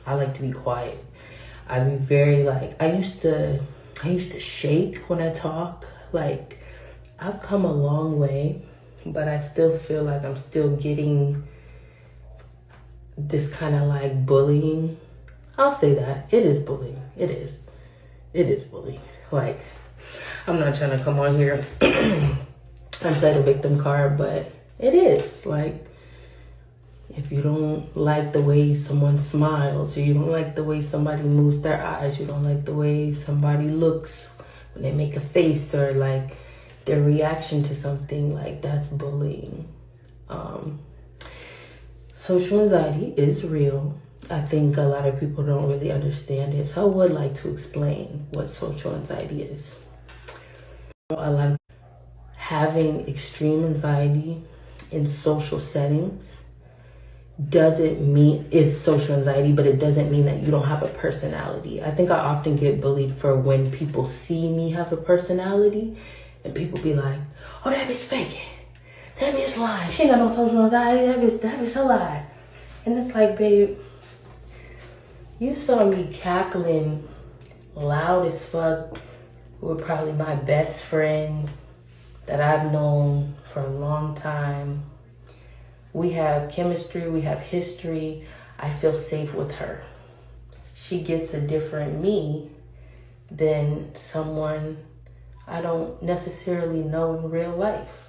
I like to be quiet. I be very like I used to shake when I talk. Like I've come a long way, but I still feel like I'm still getting this kind of like bullying. I'll say that. It is bullying. It is. It is bullying. Like I'm not trying to come on here and play the victim card, but it is. Like if you don't like the way someone smiles, or you don't like the way somebody moves their eyes, you don't like the way somebody looks when they make a face, or like their reaction to something, like that's bullying. Um, Social anxiety is real. I think a lot of people don't really understand it. So I would like to explain what social anxiety is. A lot of having extreme anxiety in social settings doesn't mean it's social anxiety, but it doesn't mean that you don't have a personality. I think I often get bullied for when people see me have a personality and people be like, oh, that bitch faking. That bitch lying. She ain't got no social anxiety. That bitch a lie. And it's like, babe, you saw me cackling loud as fuck with probably my best friend that I've known for a long time. We have chemistry, we have history. I feel safe with her. She gets a different me than someone I don't necessarily know in real life.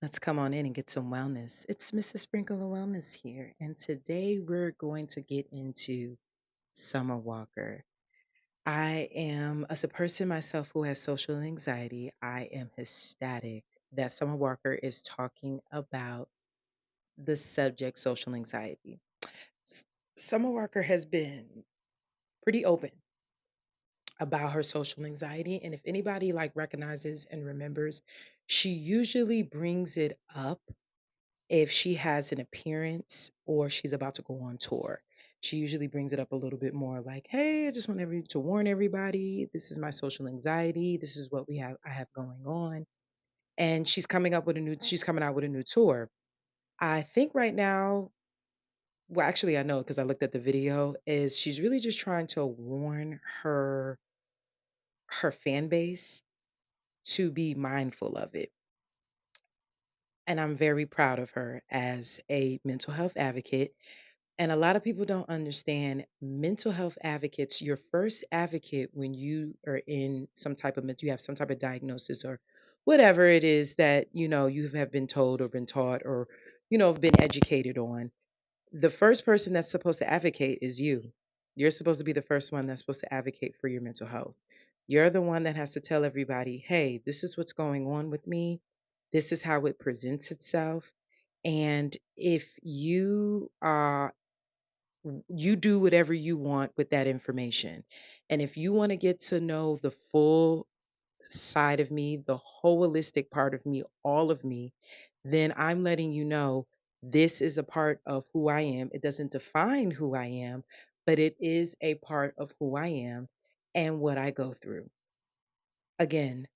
Let's come on in and get some wellness. It's Mrs. Sprinkle of Wellness here, and today we're going to get into Summer Walker. I am, as a person myself who has social anxiety, I am ecstatic that Summer Walker is talking about the subject social anxiety. S- Summer Walker has been pretty open about her social anxiety, and if anybody like recognizes and remembers, she usually brings it up if she has an appearance or she's about to go on tour. She usually brings it up a little bit more like, "Hey, I just want to warn everybody, this is my social anxiety. This is what we have I have going on." And she's coming out with a new tour. I think right now, well actually I know because I looked at the video, is she's really just trying to warn her fan base to be mindful of it. And I'm very proud of her as a mental health advocate. And a lot of people don't understand mental health advocates, your first advocate when you are in some type of you have some type of diagnosis or whatever it is that, you have been told or been taught or, have been educated on. The first person that's supposed to advocate is you. You're supposed to be the first one that's supposed to advocate for your mental health. You're the one that has to tell everybody, hey, this is what's going on with me. This is how it presents itself. And if you do whatever you want with that information. And if you want to get to know the full side of me, the holistic part of me, all of me, then I'm letting you know this is a part of who I am. It doesn't define who I am, but it is a part of who I am and what I go through. Again,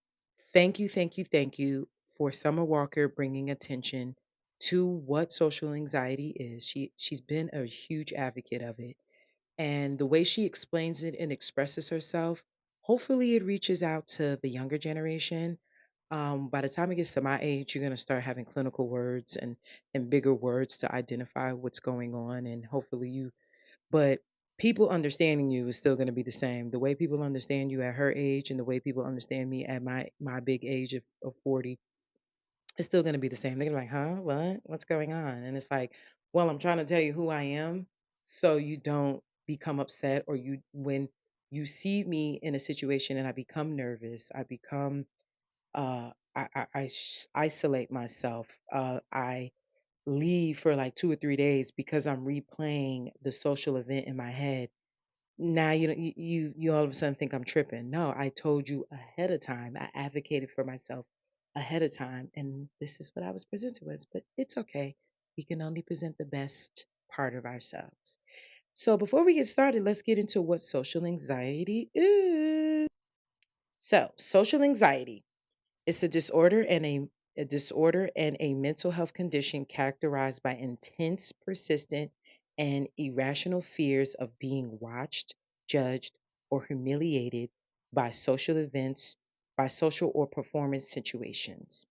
thank you, thank you, thank you for Summer Walker bringing attention to what social anxiety is. She's been a huge advocate of it, and the way she explains it and expresses herself, hopefully it reaches out to the younger generation. By the time it gets to my age, you're going to start having clinical words and bigger words to identify what's going on, and hopefully but people understanding you is still going to be the same. The way people understand you at her age and the way people understand me at my big age of 40, it's still going to be the same. They're gonna be like, huh, what's going on? And it's like, well, I'm trying to tell you who I am so you don't become upset, or when you see me in a situation and I become nervous, I become, isolate myself. I leave for like 2 or 3 days because I'm replaying the social event in my head. Now you all of a sudden think I'm tripping. No, I told you ahead of time. I advocated for myself ahead of time, and this is what I was presented with. But it's okay. We can only present the best part of ourselves. So before we get started, let's get into what social anxiety is. So social anxiety is a disorder and a mental health condition characterized by intense, persistent, and irrational fears of being watched, judged, or humiliated by social events, by social or performance situations.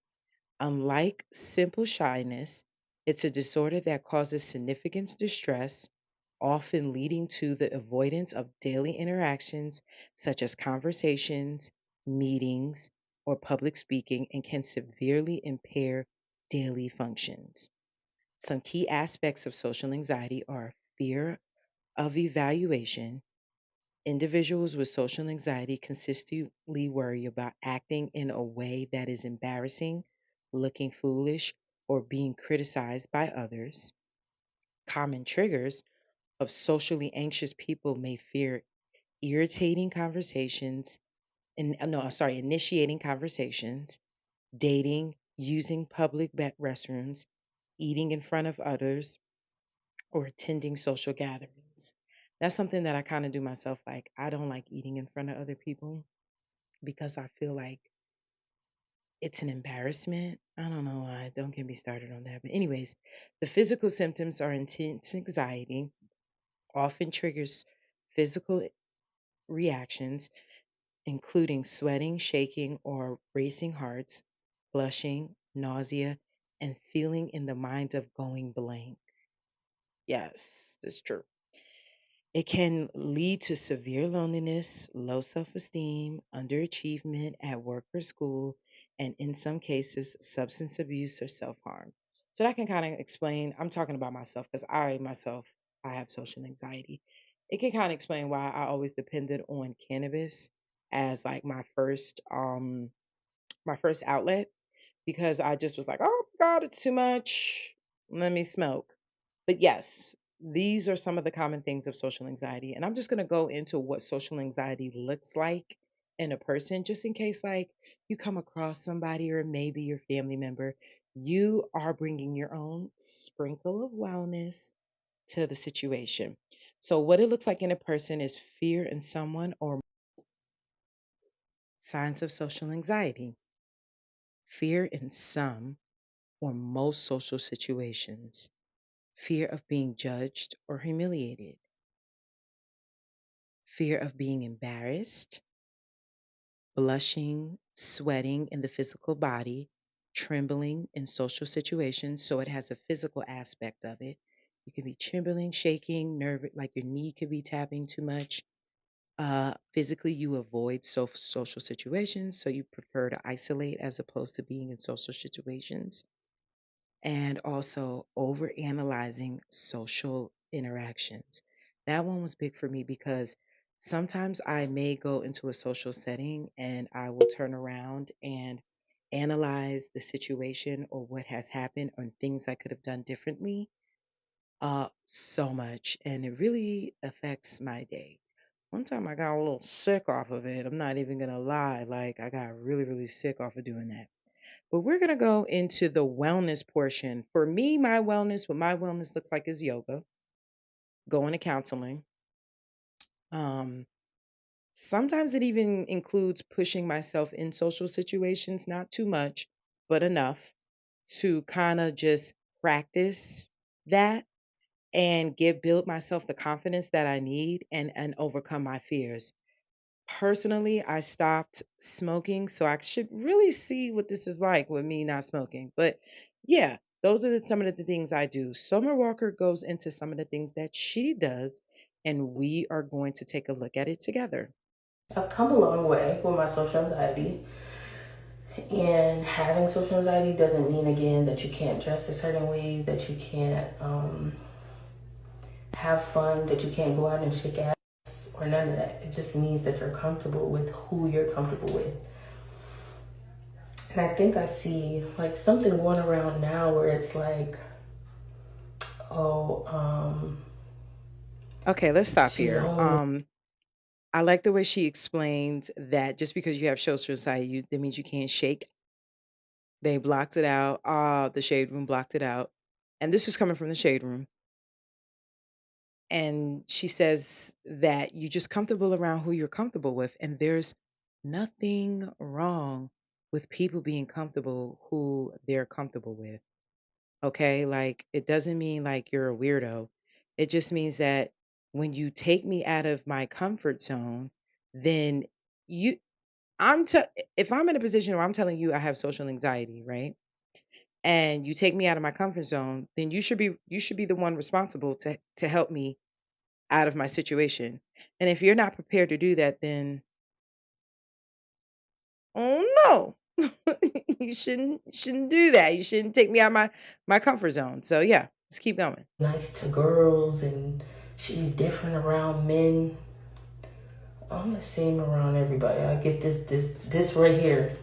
Unlike simple shyness, it's a disorder that causes significant distress, often leading to the avoidance of daily interactions such as conversations, meetings, or public speaking, and can severely impair daily functions. Some key aspects of social anxiety are fear of evaluation. Individuals with social anxiety consistently worry about acting in a way that is embarrassing, looking foolish, or being criticized by others. Common triggers of socially anxious people may fear irritating conversations and no, I'm sorry, initiating conversations, dating, using public restrooms, eating in front of others, or attending social gatherings. That's something that I kind of do myself. Like, I don't like eating in front of other people because I feel like it's an embarrassment. I don't know why. Don't get me started on that. But, anyways, the physical symptoms are intense anxiety, often triggers physical reactions, including sweating, shaking, or racing hearts, blushing, nausea, and feeling in the mind of going blank. Yes, that's true. It can lead to severe loneliness, low self esteem, underachievement at work or school, and in some cases, substance abuse or self harm. So that can kind of explain. I'm talking about myself because I myself, I have social anxiety. It can kind of explain why I always depended on cannabis as like my first outlet because I just was like, oh my God, it's too much. Let me smoke. But yes, these are some of the common things of social anxiety. And I'm just going to go into what social anxiety looks like in a person, just in case, like, you come across somebody or maybe your family member, you are bringing your own sprinkle of wellness to the situation. So, what it looks like in a person is fear in someone or signs of social anxiety, fear in some or most social situations, fear of being judged or humiliated, fear of being embarrassed, blushing, sweating in the physical body, trembling in social situations. So it has a physical aspect of it. You can be trembling, shaking, nervous, like your knee could be tapping too much. Physically, you avoid social situations, so you prefer to isolate as opposed to being in social situations. And also over analyzing social interactions. That one was big for me because sometimes I may go into a social setting and I will turn around and analyze the situation or what has happened or things I could have done differently so much. And it really affects my day. One time I got a little sick off of it. I'm not even going to lie. Like, I got really, really sick off of doing that. But we're going to go into the wellness portion. For me, what my wellness looks like is yoga, going to counseling. Um, Sometimes it even includes pushing myself in social situations, not too much, but enough to kind of just practice that and build myself the confidence that I need and overcome my fears. Personally, I stopped smoking, so I should really see what this is like with me not smoking. But yeah, those are some of the things I do. Summer Walker goes into some of the things that she does, and we are going to take a look at it together. I've come a long way with my social anxiety. And having social anxiety doesn't mean, again, that you can't dress a certain way, that you can't have fun, that you can't go out and shake ass, or none of that. It just means that you're comfortable with who you're comfortable with. And I think I see like something going around now where it's like, oh, Okay, let's stop she's here. only. I like the way she explained that just because you have social anxiety, that means you can't shake. They blocked it out. The shade room blocked it out. And this is coming from the shade room. And she says that you're just comfortable around who you're comfortable with. And there's nothing wrong with people being comfortable who they're comfortable with. Okay. Like, it doesn't mean like you're a weirdo. It just means that when you take me out of my comfort zone, then you I'm te- if I'm in a position where I'm telling you I have social anxiety, right? And you take me out of my comfort zone, then you should be the one responsible to help me out of my situation. And if you're not prepared to do that, then oh no. You shouldn't do that. You shouldn't take me out of my comfort zone. So yeah, let's keep going. Nice to girls and she's different around men. I'm the same around everybody. I get this right here.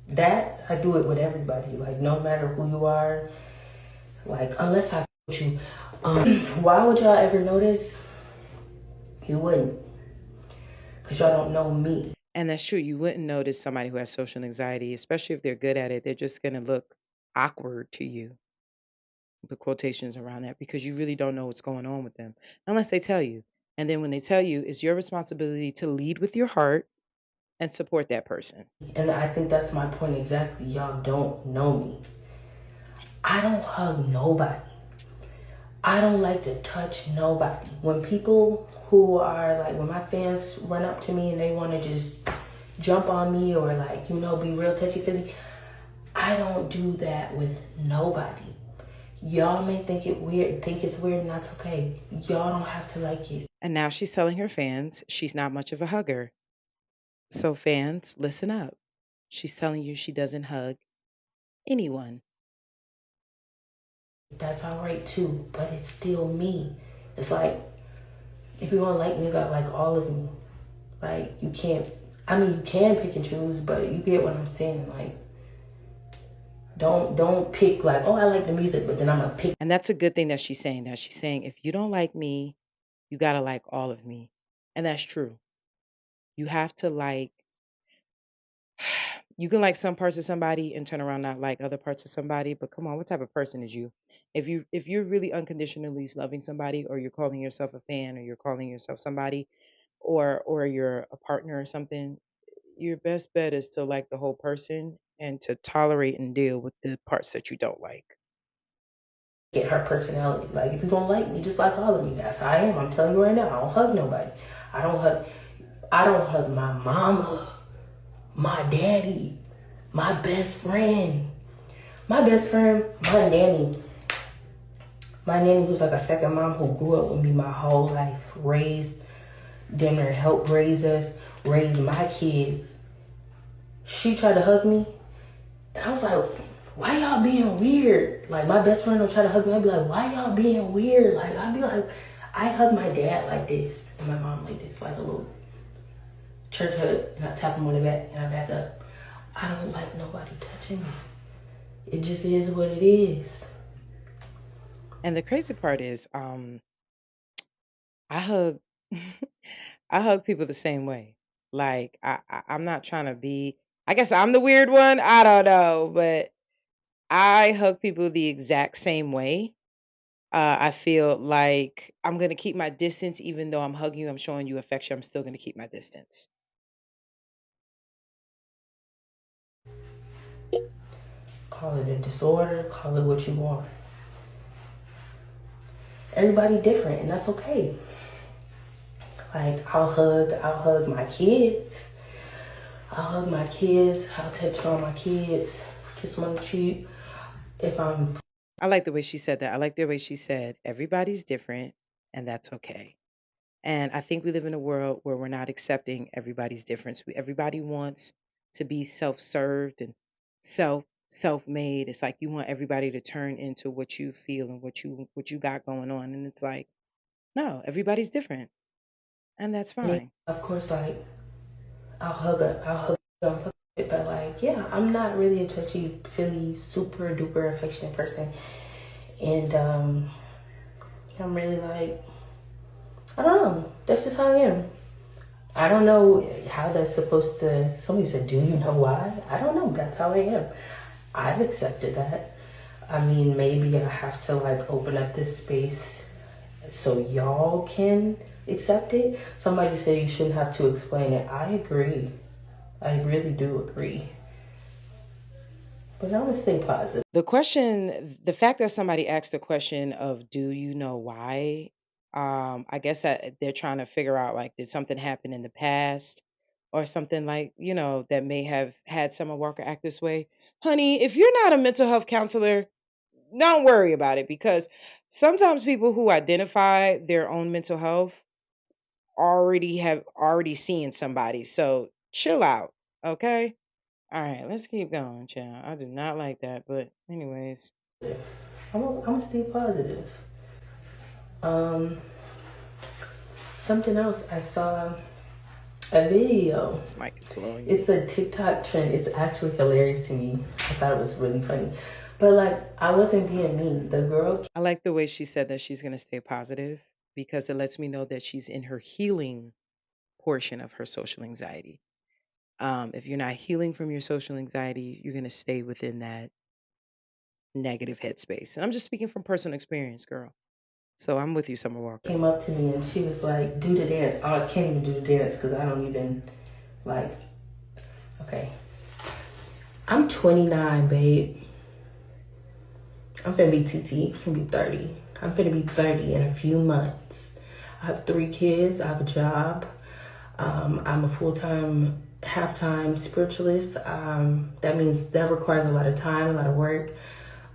That I do it with everybody. Like no matter who you are. Like unless I with you. Why would y'all ever notice? You wouldn't. Cause y'all don't know me. And that's true. You wouldn't notice somebody who has social anxiety, especially if they're good at it. They're just going to look awkward to you. The quotations around that because you really don't know what's going on with them unless they tell you. And then when they tell you, it's your responsibility to lead with your heart and support that person. And I think that's my point exactly. Y'all don't know me. I don't hug nobody. I don't like to touch nobody. When people who are like, when my fans run up to me and they want to just jump on me or like, you know, be real touchy-feely, I don't do that with nobody. Y'all may think it's weird, and that's okay. Y'all don't have to like it. And now she's telling her fans she's not much of a hugger. So fans, listen up. She's telling you she doesn't hug anyone. That's all right too, but it's still me. It's like, if you want to like me, you gotta like all of me. Like, you can't, I mean, you can pick and choose, but you get what I'm saying. Like, don't pick like, oh, I like the music, but then I'm gonna pick. And that's a good thing that she's saying that. She's saying, if you don't like me, you got to like all of me. And that's true. You have to like, you can like some parts of somebody and turn around not like other parts of somebody, but come on, what type of person is you? If you're really unconditionally loving somebody, or you're calling yourself a fan, or you're calling yourself somebody, or you're a partner or something, your best bet is to like the whole person and to tolerate and deal with the parts that you don't like. Get her personality. Like, if you don't like me, just like all of me. That's how I am. I'm telling you right now. I don't hug nobody. I don't hug my mama, my daddy, my best friend. My best friend, my nanny. My nanny was like a second mom who grew up with me my whole life. Raised them and helped raise us, raise my kids. She tried to hug me. And I was like, why y'all being weird? Like, my best friend will try to hug me. I'd be like, why y'all being weird? Like, I'd be like, I hug my dad like this and my mom like this, like a little church hug. And I tap him on the back and I back up. I don't like nobody touching me. It just is what it is. And the crazy part is, I hug, I hug people the same way. Like I'm not trying to be. I guess I'm the weird one. I don't know, but I hug people the exact same way. I feel like I'm gonna keep my distance, even though I'm hugging you, I'm showing you affection. I'm still gonna keep my distance. Call it a disorder, call it what you want. Everybody different, and that's okay. Like, I'll hug my kids. I'll hug my kids. I'll touch on my kids. Kiss them on the cheek. If I'm I like the way she said that. I like the way she said everybody's different, and that's okay. And I think we live in a world where we're not accepting everybody's difference. Everybody wants to be self-served and self-made. It's like you want everybody to turn into what you feel and what you got going on. And it's like, no, everybody's different. And that's fine. of course, like, I'll hug it, but like, yeah, I'm not really a touchy, feely, super duper affectionate person. And I'm really like, I don't know. That's just how I am. I don't know how that's supposed to. Somebody said, do you know why? I don't know. That's how I am. I've accepted that. I mean, maybe I have to like open up this space so y'all can accept it. Somebody said you shouldn't have to explain it. I agree. I really do agree. But I'm gonna stay positive. The fact that somebody asked the question of, do you know why? I guess that they're trying to figure out, like, did something happen in the past or something, like, that may have had Summer Walker act this way. Honey, if you're not a mental health counselor, don't worry about it, because sometimes people who identify their own mental health already seen somebody. So chill out, okay? All right, let's keep going, child. I do not like that, but anyways. I'm gonna stay positive. Um, Something else, I saw a video. This mic is blowing It's me. a TikTok trend. It's actually hilarious to me. I thought it was really funny. But like, I wasn't being mean. The girl, I like the way she said that she's going to stay positive, because it lets me know that she's in her healing portion of her social anxiety. If you're not healing from your social anxiety, you're going to stay within that negative headspace. And I'm just speaking from personal experience, girl. So I'm with you, Summer Walker. came up to me and she was like, do the dance. I can't even do the dance because I don't even, like, okay. I'm 29, babe. I'm finna be TT. I'm finna be 30. I'm finna be 30 in a few months. I have 3 kids. I have a job. I'm a full-time, half-time spiritualist. That means that requires a lot of time, a lot of work.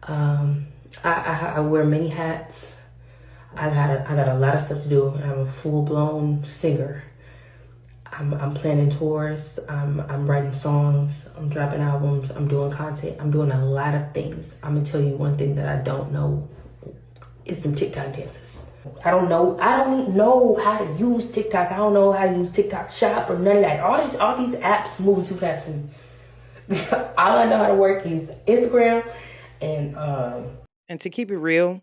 I wear many hats. I got a lot of stuff to do. I'm a full-blown singer. I'm planning tours. I'm writing songs. I'm dropping albums. I'm doing content. I'm doing a lot of things. I'm gonna tell you one thing that I don't know is them TikTok dances. I don't know. I don't even know how to use TikTok. I don't know how to use TikTok Shop or none of that. All these apps moving too fast for me. All I know how to work is Instagram And to keep it real,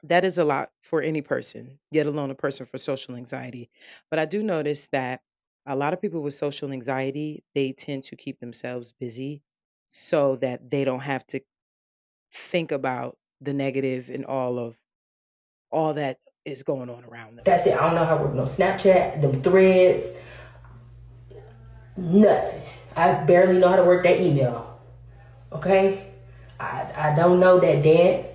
that is a lot for any person, yet alone a person for social anxiety. But I do notice that a lot of people with social anxiety, they tend to keep themselves busy so that they don't have to think about the negative and all that is going on around them. That's it. I don't know how to work no Snapchat, them threads, nothing. I barely know how to work that email. Okay? I don't know that dance.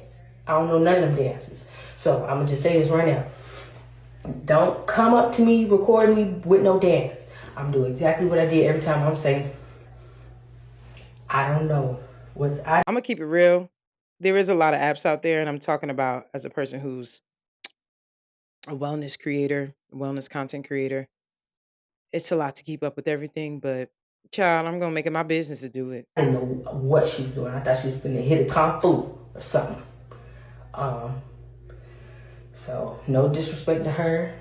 I don't know none of them dances. So I'm gonna just say this right now. Don't come up to me, record me with no dance. I'm doing exactly what I did every time. I'm saying, I don't know. I'm gonna keep it real. There is a lot of apps out there, and I'm talking about as a person who's a wellness creator, wellness content creator. It's a lot to keep up with everything, but child, I'm gonna make it my business to do it. I didn't know what she was doing. I thought she was gonna hit a kung fu or something. So no disrespect to her.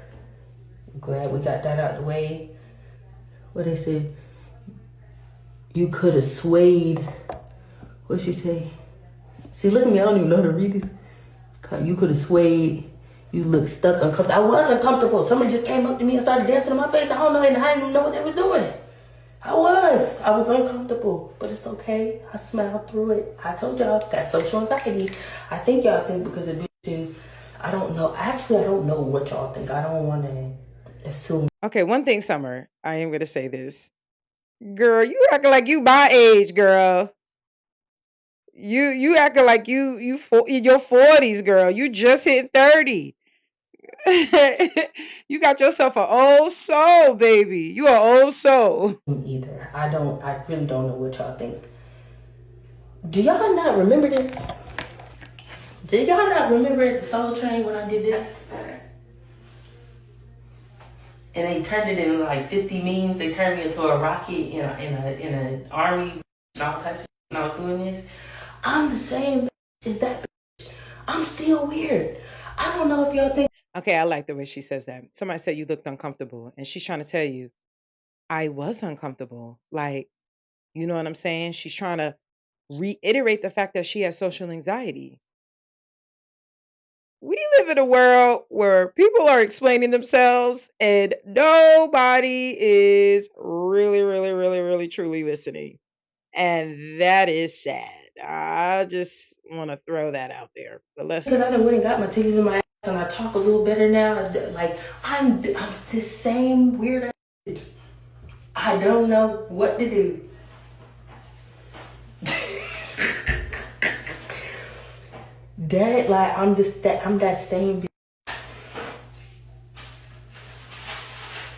Glad we got that out the way. What they said, you could have swayed. What she say? See, look at me. I don't even know how to read this. You could have swayed. You look stuck, uncomfortable. I was uncomfortable. Somebody just came up to me and started dancing in my face. I don't know, and I didn't even know what they was doing. I was uncomfortable, but it's okay. I smiled through it. I told y'all, got social anxiety. I think y'all think because of this, I don't know. Actually, I don't know what y'all think. I don't want to assume. Okay, one thing, Summer, I am gonna say this. Girl, you acting like you my age, girl. You acting like you in your 40s, girl. You just hit 30. You got yourself an old soul, baby. You an old soul. Either. I really don't know what y'all think. Do y'all not remember this? Did y'all not remember the Soul Train when I did this? And they turned it into like 50 memes. They turned me into a rocket in an army and all types of shit when I was doing this. I'm the same as that bitch. I'm still weird. I don't know if y'all think. Okay, I like the way she says that. Somebody said you looked uncomfortable, and she's trying to tell you, I was uncomfortable. Like, you know what I'm saying? She's trying to reiterate the fact that she has social anxiety. We live in a world where people are explaining themselves and nobody is really truly listening. And that is sad. I just want to throw that out there. But let's. Because I done went and got my titties in my ass and I talk a little better now. Like, I'm the same weird ass. I don't know what to do. That like I'm that same.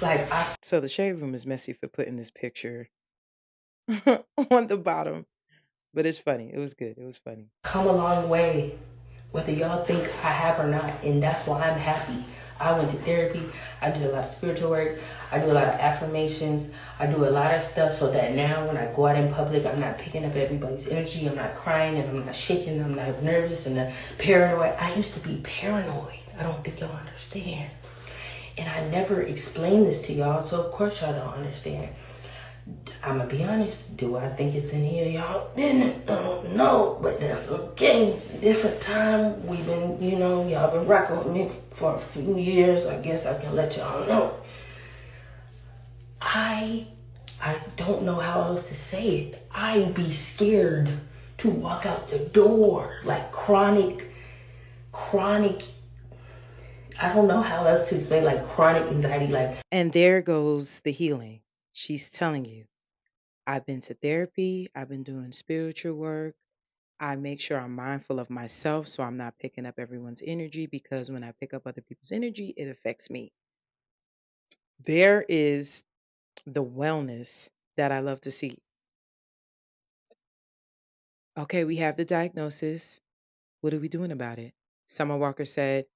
Like So the shade room is messy for putting this picture on the bottom, but it's funny. It was good. It was funny. come a long way, whether y'all think I have or not, and that's why I'm happy. I went to therapy. I did a lot of spiritual work. I do a lot of affirmations. I do a lot of stuff so that now when I go out in public, I'm not picking up everybody's energy. I'm not crying and I'm not shaking. I'm not nervous and paranoid. I used to be paranoid. I don't think y'all understand. And I never explained this to y'all, so of course y'all don't understand. I'm gonna be honest, do I think it's any of y'all business? I don't know, but that's okay. It's a different time. We've been, y'all been rocking with me for a few years. I guess I can let y'all know. I don't know how else to say it. I be scared to walk out the door, like chronic, I don't know how else to explain, like chronic anxiety, like. And there goes the healing. She's telling you, I've been to therapy, I've been doing spiritual work. I make sure I'm mindful of myself so I'm not picking up everyone's energy, because when I pick up other people's energy, it affects me. There is the wellness that I love to see. Okay, we have the diagnosis. What are we doing about it? Summer Walker said,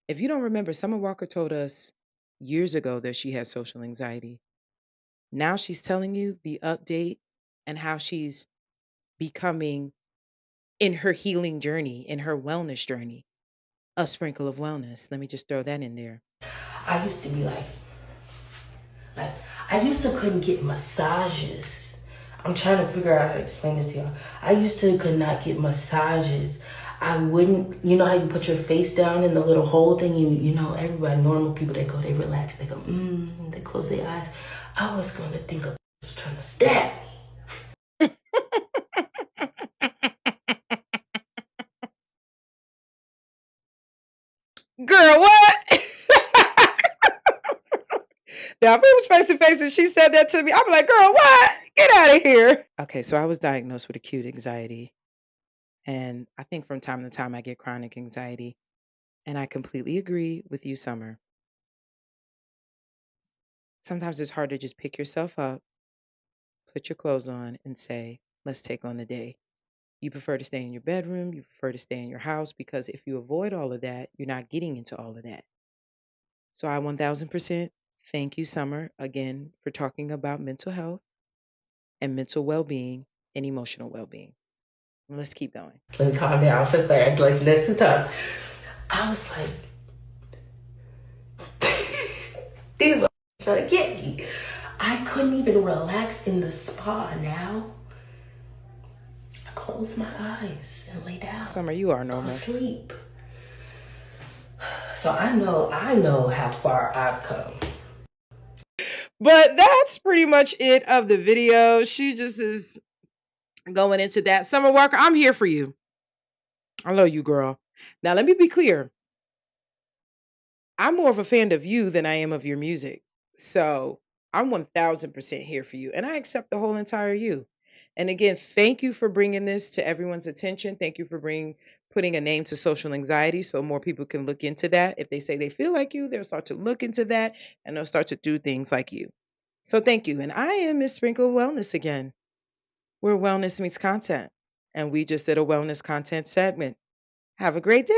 if you don't remember, Summer Walker told us years ago that she has social anxiety. Now she's telling you the update and how she's becoming, in her healing journey, in her wellness journey, a sprinkle of wellness. Let me just throw that in there. I used to be like I used to couldn't get massages. I'm trying to figure out how to explain this to y'all. I used to could not get massages. I wouldn't, you know how you put your face down in the little hole thing? You know, everybody, normal people, they go, they relax, they go, they close their eyes. I was gonna think of was trying to stab me. Girl, what? Now, if it was face to face and she said that to me, I'd be like, girl, what? Get out of here. Okay, so I was diagnosed with acute anxiety. And I think from time to time I get chronic anxiety. And I completely agree with you, Summer. Sometimes it's hard to just pick yourself up, put your clothes on, and say, let's take on the day. You prefer to stay in your bedroom, you prefer to stay in your house, because if you avoid all of that, you're not getting into all of that. So I 1000% thank you, Summer, again, for talking about mental health and mental well being and emotional well being. Let's keep going. Let me calm down for a second, like the next 2 times. I was like, these are trying to get me. I couldn't even relax in the spa now. I close my eyes and lay down. Summer, you are normal. Sleep. So I know how far I've come. But that's pretty much it of the video. She just is going into that. Summer Walker, I'm here for you. I love you, girl. Now, let me be clear. I'm more of a fan of you than I am of your music. So I'm 1000% here for you. And I accept the whole entire you. And again, thank you for bringing this to everyone's attention. Thank you for putting a name to social anxiety so more people can look into that. If they say they feel like you, they'll start to look into that and they'll start to do things like you. So thank you. And I am Miss Sprinkle Wellness again, where wellness meets content. And we just did a wellness content segment. Have a great day.